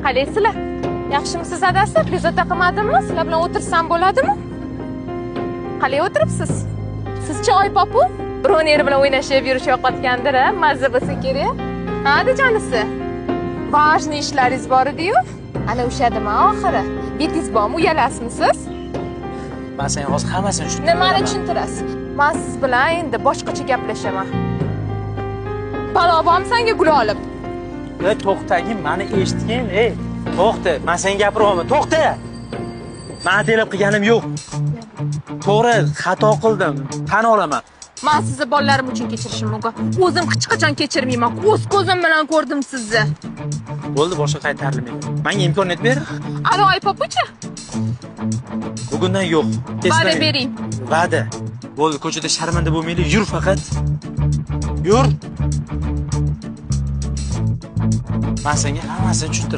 Qalaysizlar? Yaxshimisiz adasi? Bezovta qilmadimmi? Sizlar bilan o'tirsam bo'ladimi? Qalay o'tiribsiz? Sizchi Oypopu? Birovning eri bilan o'ynashib yurish yoqotgandir, mazza bo'lsa kerak. Ha, dejonisi. Важный ishlaringiz bor edi-yu. Ana o'shadimi oxiri? Betingiz bormi? Uyalasmisiz? Men senga hozir hammasini tushuntirib Nimani tushuntirasiz? Men siz bilan endi boshqacha gaplashaman. Balobom senga gul olib. Ey, to'xtagin, meni eshitgin, ey. To'xta, men senga gapiryapman. To'xta. Men delib qilganim yo'q. To'g'ri, xato qildim. Tan olaman. Men sizni bolalarim uchun kechirishim mumkin. O'zim hech qachon kechirmayman. O'z ko'zim bilan ko'rdim sizni. Bo'ldi, boshqa qaytarilmaydi. Menga imkoniyat ber. Ana Oypopuchi? Bugundan yo'q. Va'da bering. Va'da. Bo'ldi, ko'chada sharmanda bo'lmaylik, yur faqat. Yur. Men senga hammasini tushuntiraman.